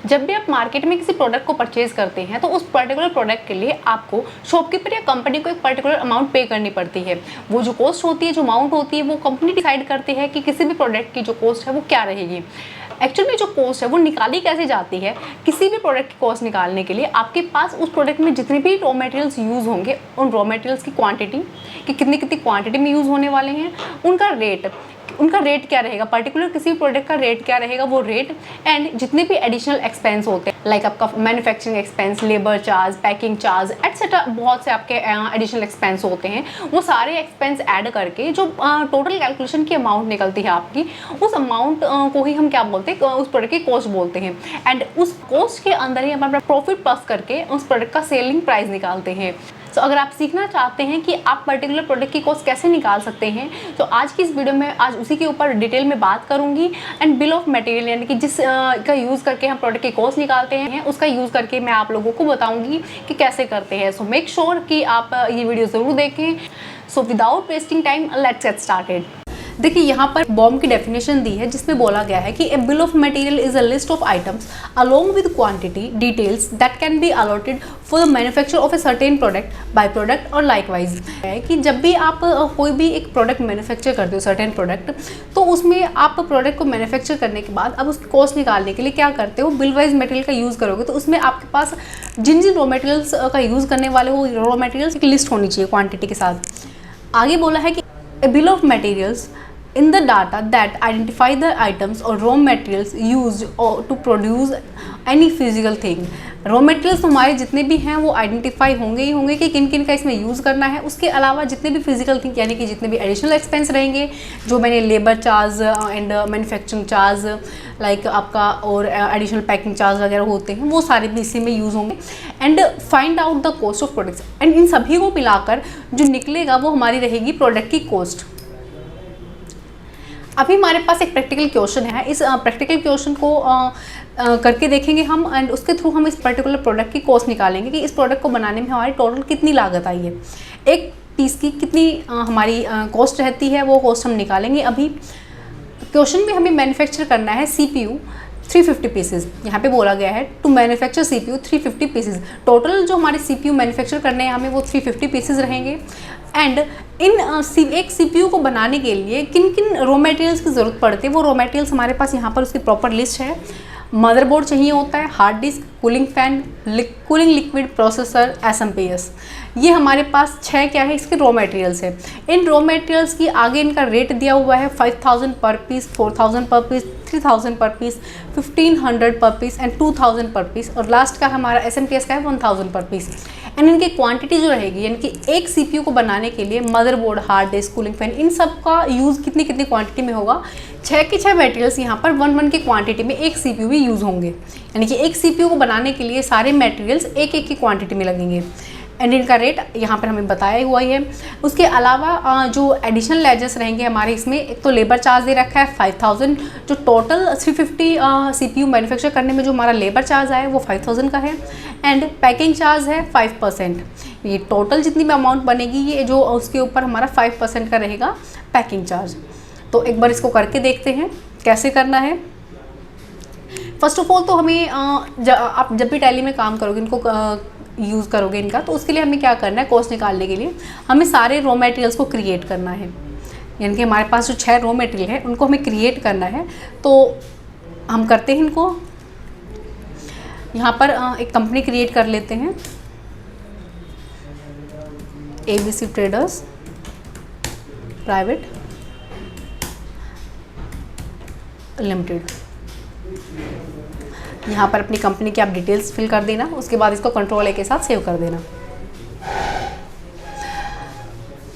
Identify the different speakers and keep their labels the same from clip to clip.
Speaker 1: जब भी आप मार्केट में किसी प्रोडक्ट को परचेज करते हैं तो उस पर्टिकुलर प्रोडक्ट के लिए आपको शॉपकीपर या कंपनी को एक पर्टिकुलर अमाउंट पे करनी पड़ती है। वो जो कॉस्ट होती है, जो अमाउंट होती है, वो कंपनी डिसाइड करती है कि किसी भी प्रोडक्ट की जो कॉस्ट है वो क्या रहेगी। एक्चुअल में जो कॉस्ट है वो निकाली कैसे जाती है, किसी भी प्रोडक्ट की कॉस्ट निकालने के लिए आपके पास उस प्रोडक्ट में जितने भी रॉ मटेरियल्स यूज़ होंगे, उन रॉ मटेरियल्स की क्वांटिटी, कि कितनी कितनी क्वांटिटी में यूज़ होने वाले हैं, उनका रेट क्या रहेगा, पर्टिकुलर किसी भी प्रोडक्ट का रेट क्या रहेगा, वो रेट एंड जितने भी एडिशनल एक्सपेंस होते हैं लाइक आपका manufacturing expense, labour charge, packing charge etcetera, बहुत से आपके एडिशनल एक्सपेंस होते हैं। वो सारे एक्सपेंस ऐड करके जो टोटल कैलकुलेशन की अमाउंट निकलती है आपकी, उस अमाउंट को ही हम क्या बोलते हैं, उस प्रोडक्ट की कॉस्ट बोलते हैं। एंड उस कॉस्ट के अंदर ही हम अपना प्रॉफिट प्लस करके उस प्रोडक्ट का सेलिंग प्राइस निकालते हैं। तो अगर आप सीखना चाहते हैं कि आप पर्टिकुलर प्रोडक्ट की कॉस्ट कैसे निकाल सकते हैं, तो आज की इस वीडियो में आज उसी के ऊपर डिटेल में बात करूंगी। एंड बिल ऑफ मटेरियल यानी कि जिस का यूज़ करके हम प्रोडक्ट की कॉस्ट निकालते हैं, उसका यूज़ करके मैं आप लोगों को बताऊंगी कि कैसे करते हैं। सो मेक श्योर कि आप ये वीडियो ज़रूर देखें। So without wasting time let's get started. देखिए यहाँ पर बॉम की डेफिनेशन दी है जिसमें बोला गया है कि a bill of material is a list of items along with quantity details that can be allotted for the manufacture of a certain product by product और लाइकवाइज। है कि जब भी आप कोई भी एक प्रोडक्ट मैन्युफैक्चर करते हो, सर्टेन प्रोडक्ट, तो उसमें आप प्रोडक्ट को मैन्युफैक्चर करने के बाद अब उसकी कॉस्ट निकालने के लिए क्या करते हो, बिल वाइज मटेरियल का यूज़ करोगे तो उसमें आपके पास जिन जिन रॉ मटेरियल्स का यूज़ करने वाले हो, रॉ मटेरियल्स की लिस्ट होनी चाहिए क्वान्टिटी के साथ। आगे बोला है कि a bill of materials in the data that identify the items or raw materials used or to produce any physical thing। Raw materials हमारे जितने भी हैं वो आइडेंटिफाई होंगे ही होंगे कि किन किन का इसमें यूज़ करना है। उसके अलावा जितने भी फिजिकल थिंग यानी कि जितने भी एडिशनल एक्सपेंस रहेंगे, जो मैंने labour charge and manufacturing charge like आपका और एडिशनल पैकिंग चार्ज वगैरह होते हैं, वो सारे भी इसी में यूज़ होंगे। And find out the cost of products, and in सभी को मिलाकर जो निकलेगा वो हमारी रहेगी प्रोडक्ट की कॉस्ट। अभी हमारे पास एक प्रैक्टिकल क्वेश्चन है, इस प्रैक्टिकल क्वेश्चन को करके देखेंगे हम एंड उसके थ्रू हम इस पर्टिकुलर प्रोडक्ट की कॉस्ट निकालेंगे कि इस प्रोडक्ट को बनाने में हमारी टोटल कितनी लागत आई है, एक पीस की कितनी हमारी कॉस्ट रहती है, वो कॉस्ट हम निकालेंगे। अभी क्वेश्चन में हमें मैन्युफैक्चर करना है CPU 350 पीसेज। यहाँ पे बोला गया है to manufacture CPU 350 pieces. Total जो हमारे CPU मैन्युफैक्चर करने हैं हमें वो 350 पीसेज रहेंगे। एंड इन एक CPU को बनाने के लिए किन किन रॉ मटेरियल्स की ज़रूरत पड़ती है, वो रॉ मटेरियल्स हमारे पास यहाँ पर उसकी प्रॉपर लिस्ट है। मदरबोर्ड चाहिए होता है, hard disk, cooling fan, cooling liquid, processor, SMPS। ये हमारे पास 6 क्या है इसके रॉ मटेरियल्स है। इन रॉ मटेरियल्स की आगे इनका रेट दिया हुआ है 5000 पर पीस, 4000 पर पीस, 3000 पर पीस, 1500 पर पीस एंड 2000 पर पीस, और लास्ट का हमारा SMPS का है 1000 पर पीस। एंड इनकी क्वांटिटी जो रहेगी यानी कि एक CPU को बनाने के लिए motherboard, hard disk, cooling fan, इन सब का यूज़ कितनी कितनी क्वांटिटी में होगा। 6 के 6 मटेरियल्स यहाँ पर 1 की क्वांटिटी में एक CPU भी यूज़ होंगे, यानी कि एक CPU को बनाने के लिए सारे मटेरियल्स एक की क्वांटिटी में लगेंगे। एंड इनका रेट यहाँ पर हमें बताया हुआ ही है। उसके अलावा जो एडिशनल लेजर्स रहेंगे हमारे इसमें, एक तो लेबर चार्ज दे रखा है 5000, जो टोटल 350 CPU मैन्युफैक्चर करने में जो हमारा लेबर चार्ज आया वो 5000 का है। एंड पैकिंग चार्ज है 5%। ये टोटल जितनी भी अमाउंट बनेगी ये जो उसके ऊपर हमारा 5% का रहेगा पैकिंग चार्ज। तो एक बार इसको करके देखते हैं कैसे करना है। फर्स्ट ऑफ ऑल तो हमें आप जब भी टैली में काम करोगे, इनको यूज़ करोगे इनका, तो उसके लिए हमें क्या करना है, कॉस्ट निकालने के लिए हमें सारे रॉ मटेरियल्स को क्रिएट करना है। यानी कि हमारे पास जो 6 रॉ मटेरियल है उनको हमें क्रिएट करना है। तो हम करते हैं इनको, यहाँ पर एक कंपनी क्रिएट कर लेते हैं, ABC ट्रेडर्स प्राइवेट लिमिटेड। यहाँ पर अपनी कंपनी की आप डिटेल्स फिल कर देना, उसके बाद इसको कंट्रोल A के साथ सेव कर देना।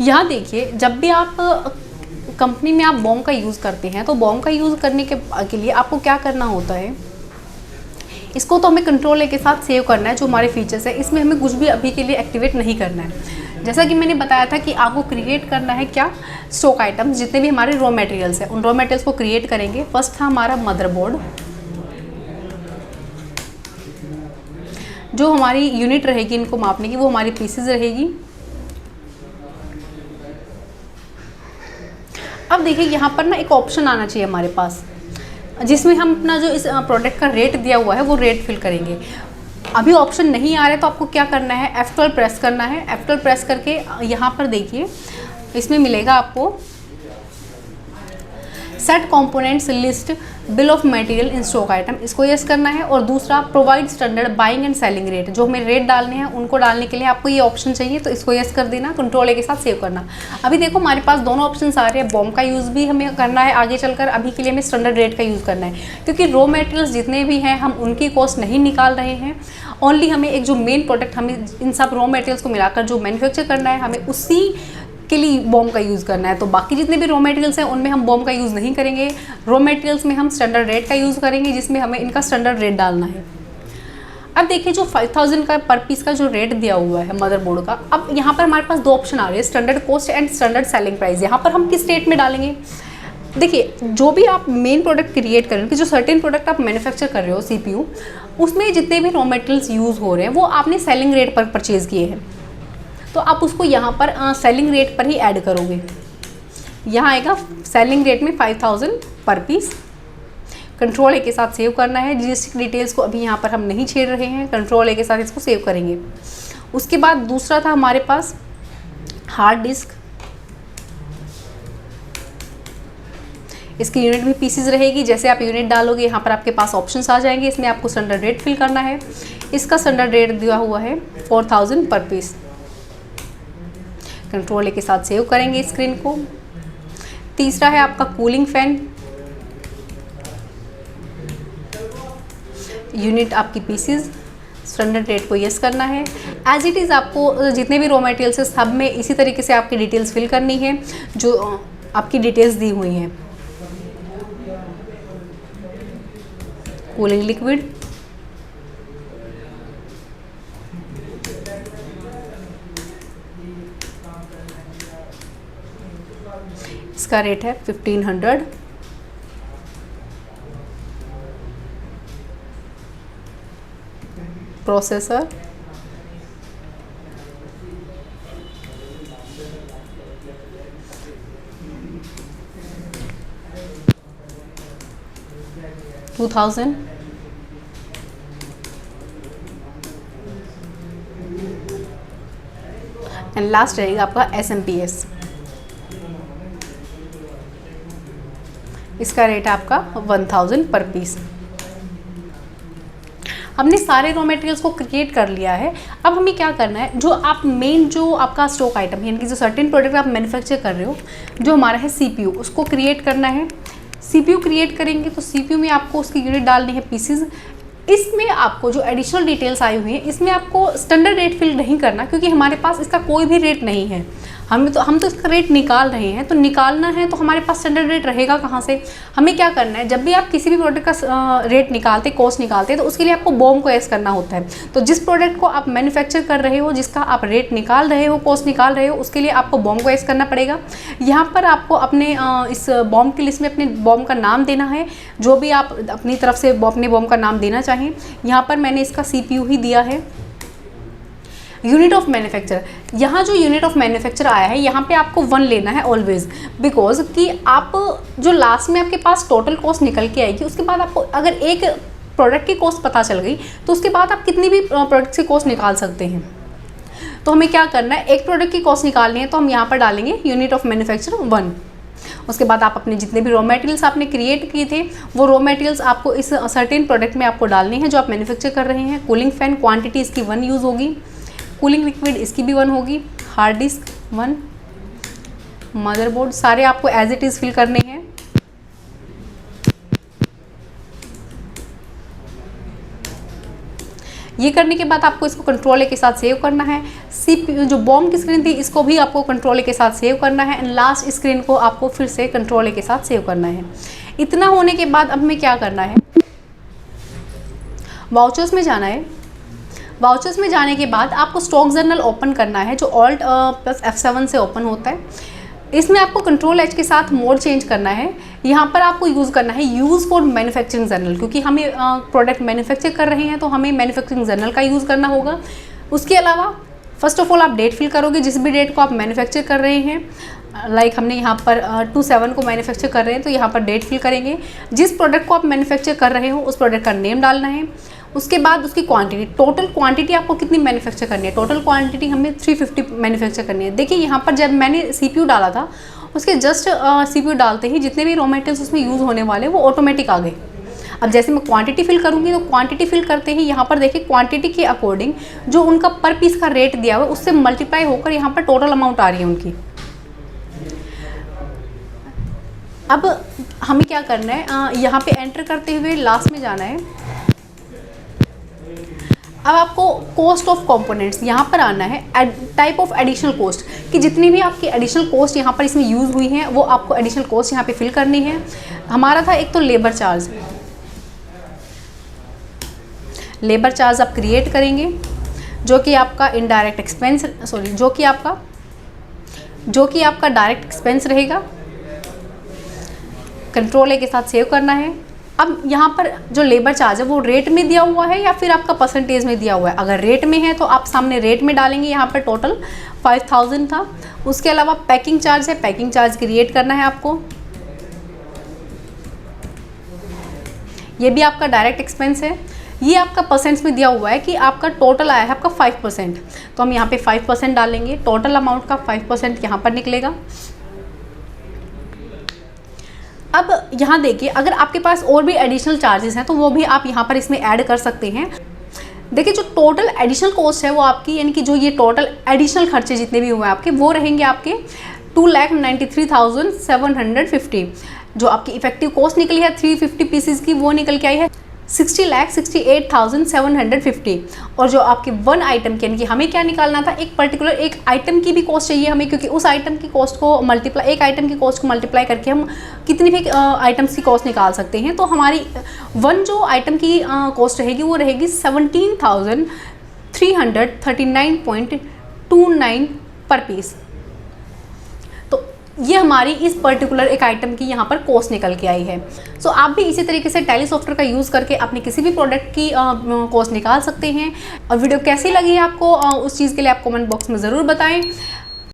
Speaker 1: यहाँ देखिए, जब भी आप कंपनी में आप बॉम का यूज़ करते हैं तो बॉम का यूज़ करने के लिए आपको क्या करना होता है, इसको तो हमें कंट्रोल A के साथ सेव करना है। जो हमारे फीचर्स है इसमें हमें कुछ भी अभी के लिए एक्टिवेट नहीं करना है। जैसा कि मैंने बताया था कि आपको क्रिएट करना है क्या, स्टॉक आइटम्स, जितने भी हमारे रॉ मटेरियल्स हैं उन रॉ मटेरियल्स को क्रिएट करेंगे। फर्स्ट था हमारा मदरबोर्ड, जो हमारी यूनिट रहेगी इनको मापने की, वो हमारी पीसेज रहेगी। अब देखिए यहाँ पर ना एक ऑप्शन आना चाहिए हमारे पास, जिसमें हम अपना जो इस प्रोडक्ट का रेट दिया हुआ है वो रेट फिल करेंगे। अभी ऑप्शन नहीं आ रहा है तो आपको क्या करना है, F12 प्रेस करना है। F12 प्रेस करके यहाँ पर देखिए इसमें मिलेगा आपको set components list bill of material in stock item, इसको यस करना है। और दूसरा provide standard buying and selling rate, जो हमें रेट डालने हैं उनको डालने के लिए आपको ये ऑप्शन चाहिए, तो इसको यस कर देना, कंट्रोल ए के साथ सेव करना। अभी देखो हमारे पास दोनों ऑप्शन आ रहे हैं, बॉम्ब का यूज़ भी हमें करना है आगे चलकर, अभी के लिए हमें स्टैंडर्ड रेट का यूज़ करना है, क्योंकि रॉ मटेरियल्स जितने भी हैं हम उनकी कॉस्ट नहीं निकाल रहे हैं। ओनली हमें एक जो मेन प्रोडक्ट हमें इन सब रॉ मटेरियल्स को मिलाकर जो मैन्युफैक्चर करना है, हमें उसी के लिए बॉम्ब का यूज़ करना है। तो बाकी जितने भी रॉ मटेरियल्स हैं उनमें हम बॉम्ब का यूज़ नहीं करेंगे, रॉ मटेरियल्स में हम स्टैंडर्ड रेट का यूज़ करेंगे, जिसमें हमें इनका स्टैंडर्ड रेट डालना है। अब देखिए जो 5000 का पर पीस का जो रेट दिया हुआ है मदरबोर्ड का, अब यहाँ पर हमारे पास दो ऑप्शन आ रहे हैं, standard cost and standard selling price. यहाँ पर हम किस रेट में डालेंगे? देखिए जो भी आप मेन प्रोडक्ट क्रिएट कर रहे हो, कि जो सर्टेन प्रोडक्ट आप मैन्युफैक्चर कर रहे हो CPU, उसमें जितने भी रॉ मटेरियल्स यूज़ हो रहे हैं वो आपने सेलिंग रेट पर परचेज़ किए हैं, तो आप उसको यहाँ पर सेलिंग रेट पर ही ऐड करोगे। यहाँ आएगा सेलिंग रेट में 5000 पर पीस, कंट्रोल ए के साथ सेव करना है। GST डिटेल्स को अभी यहाँ पर हम नहीं छेड़ रहे हैं, कंट्रोल ए के साथ इसको सेव करेंगे। उसके बाद दूसरा था हमारे पास हार्ड डिस्क, इसकी यूनिट भी पीसीज रहेगी। जैसे आप यूनिट डालोगे यहाँ पर आपके पास ऑप्शंस आ जाएंगे, इसमें आपको स्टैंडर्ड रेट फिल करना है। इसका स्टैंडर्ड रेट दिया हुआ है 4000 पर पीस, कंट्रोल ए के साथ सेव करेंगे स्क्रीन को। तीसरा है आपका कूलिंग फैन, यूनिट आपकी पीसीज, स्टैंडर्ड रेट को यस करना है। एज इट इज़ आपको जितने भी रॉ मटेरियल्स है सब में इसी तरीके से आपकी डिटेल्स फिल करनी है जो आपकी डिटेल्स दी हुई हैं। कूलिंग लिक्विड, इसका रेट है 1500। प्रोसेसर, $2000, एंड लास्ट रहेगा आपका SMPS, इसका रेट है आपका 1000 पर पीस। हमने सारे रॉ मटेरियल्स को क्रिएट कर लिया है। अब हमें क्या करना है, जो आप मेन जो आपका स्टॉक आइटम है, यानी कि जो सर्टेन प्रोडक्ट आप मैन्युफैक्चर कर रहे हो, जो हमारा है CPU, उसको क्रिएट करना है। CPU क्रिएट करेंगे तो CPU में आपको उसकी यूनिट डालनी है पीसीज। इसमें आपको जो एडिशनल डिटेल्स आई हुई हैं इसमें आपको स्टैंडर्ड रेट फिल नहीं करना, क्योंकि हमारे पास इसका कोई भी रेट नहीं है। हम तो इसका रेट निकाल रहे हैं, तो निकालना है तो हमारे पास स्टैंडर्ड रेट रहेगा कहाँ से? हमें क्या करना है, जब भी आप किसी भी प्रोडक्ट का रेट निकालते, कॉस्ट निकालते हैं, तो उसके लिए आपको बॉम्ब को एस करना होता है। तो जिस प्रोडक्ट को आप मैन्युफैक्चर कर रहे हो, जिसका आप रेट निकाल रहे हो, कॉस्ट निकाल रहे हो, उसके लिए आपको बॉम्ब को एस करना पड़ेगा। यहाँ पर आपको अपने इस बॉम्ब की लिस्ट में अपने बॉम्ब का नाम देना है, जो भी आप अपनी तरफ से अपने बॉम्ब का नाम देना चाहें। यहाँ पर मैंने इसका CPU ही दिया है। यूनिट ऑफ मैन्युफैक्चर, यहाँ जो यूनिट ऑफ मैन्युफैक्चर आया है यहाँ पे आपको 1 लेना है ऑलवेज, बिकॉज कि आप जो लास्ट में आपके पास टोटल कॉस्ट निकल के आएगी, उसके बाद आपको अगर एक प्रोडक्ट की कॉस्ट पता चल गई तो उसके बाद आप कितनी भी प्रोडक्ट की कॉस्ट निकाल सकते हैं। तो हमें क्या करना है, एक प्रोडक्ट की कॉस्ट निकालनी है तो हम यहाँ पर डालेंगे यूनिट ऑफ मैन्युफैक्चर 1। उसके बाद आप अपने जितने भी रॉ मटेरियल्स आपने क्रिएट किए थे वो रॉ मटेरियल्स आपको इस सर्टेन प्रोडक्ट में आपको डालने हैं जो आप मैन्युफैक्चर कर रहे हैं। कूलिंग फैन क्वांटिटी इसकी 1 यूज़ होगी, कूलिंग लिक्विड इसकी भी 1 होगी, हार्ड डिस्क 1, मदरबोर्ड सारे आपको एज इट इज़ फिल करने हैं। ये करने के बाद आपको इसको कंट्रोल ए के साथ सेव करना है। CPU जो बॉम्ब की स्क्रीन थी इसको भी आपको कंट्रोल ए के साथ सेव करना है, एंड लास्ट स्क्रीन को आपको फिर से कंट्रोल ए के साथ सेव करना है। इतना होने के बाद अब हमें क्या करना है, वाउचर्स में जाना है। वाउचर्स में जाने के बाद आपको स्टॉक जर्नल ओपन करना है, जो ऑल्ट प्लस F7 से ओपन होता है। इसमें आपको कंट्रोल H के साथ मोड चेंज करना है। यहाँ पर आपको यूज़ करना है यूज़ फॉर मैन्युफैक्चरिंग जर्नल, क्योंकि हमें प्रोडक्ट मैन्युफैक्चर कर रहे हैं तो हमें मैन्युफैक्चरिंग जर्नल का यूज़ करना होगा। उसके अलावा फर्स्ट ऑफ ऑल आप डेट फिल करोगे, जिस भी डेट को आप मैन्युफैक्चर कर रहे हैं। लाइक हमने यहाँ पर 27 को मैन्युफैक्चर कर रहे हैं तो यहाँ पर डेट फिल करेंगे। जिस प्रोडक्ट को आप मैन्युफैक्चर कर रहे हो उस प्रोडक्ट का नेम डालना है। उसके बाद उसकी क्वांटिटी, टोटल क्वांटिटी आपको कितनी मैन्युफैक्चर करनी है। टोटल क्वांटिटी हमें 350 मैन्युफैक्चर करनी है। देखिए यहाँ पर जब मैंने CPU डाला था उसके जस्ट CPU डालते ही जितने भी रॉ मटेरियल्स उसमें यूज़ होने वाले वो ऑटोमेटिक आ गए। अब जैसे मैं क्वांटिटी फिल करूँगी तो क्वांटिटी फिल करते ही यहाँ पर देखिए क्वांटिटी के अकॉर्डिंग जो उनका पर पीस का रेट दिया हुआ है उससे मल्टीप्लाई होकर यहाँ पर टोटल अमाउंट आ रही है उनकी। अब हमें क्या करना है, यहाँ पे एंटर करते हुए लास्ट में जाना है। अब आपको कॉस्ट ऑफ कंपोनेंट्स यहाँ पर आना है, टाइप ऑफ एडिशनल कॉस्ट कि जितनी भी आपकी एडिशनल कॉस्ट यहाँ पर इसमें यूज़ हुई हैं वो आपको एडिशनल कॉस्ट यहाँ पे फिल करनी है। हमारा था एक तो लेबर चार्ज, लेबर चार्ज आप क्रिएट करेंगे जो कि आपका इनडायरेक्ट एक्सपेंस, सॉरी जो कि आपका डायरेक्ट एक्सपेंस रहेगा। कंट्रोल ए के साथ सेव करना है। अब यहाँ पर जो लेबर चार्ज है वो रेट में दिया हुआ है या फिर आपका परसेंटेज में दिया हुआ है। अगर रेट में है तो आप सामने रेट में डालेंगे, यहाँ पर टोटल 5000 था। उसके अलावा पैकिंग चार्ज है, पैकिंग चार्ज क्रिएट करना है आपको। ये भी आपका डायरेक्ट एक्सपेंस है। ये आपका परसेंट्स में दिया हुआ है कि आपका टोटल आया है आपका 5%, तो हम यहाँ पे 5% डालेंगे। टोटल अमाउंट का 5% यहाँ पर निकलेगा। अब यहाँ देखिए अगर आपके पास और भी एडिशनल चार्जेस हैं तो वो भी आप यहाँ पर इसमें ऐड कर सकते हैं। देखिए जो टोटल एडिशनल कॉस्ट है वो आपकी, यानी कि जो ये टोटल एडिशनल खर्चे जितने भी हुए हैं आपके वो रहेंगे आपके 2,93,750। जो आपकी इफेक्टिव कॉस्ट निकली है 350 पीसेस की वो निकल के आई है 60,68,750। और जो आपके वन आइटम की, यानी कि हमें क्या निकालना था, एक पर्टिकुलर एक आइटम की भी कॉस्ट चाहिए हमें, क्योंकि उस आइटम की कॉस्ट को मल्टीप्लाई, एक आइटम की कॉस्ट को मल्टीप्लाई करके हम कितनी भी आइटम्स की कॉस्ट निकाल सकते हैं। तो हमारी वन जो आइटम की कॉस्ट रहेगी वो रहेगी 17,339.29 पर पीस। तो ये हमारी इस पर्टिकुलर एक आइटम की यहाँ पर कॉस्ट निकल के आई है। सो आप भी इसी तरीके से टैली सॉफ्टवेयर का यूज़ करके अपने किसी भी प्रोडक्ट की कॉस्ट निकाल सकते हैं। और वीडियो कैसी लगी है आपको, उस चीज़ के लिए आप कमेंट बॉक्स में ज़रूर बताएं।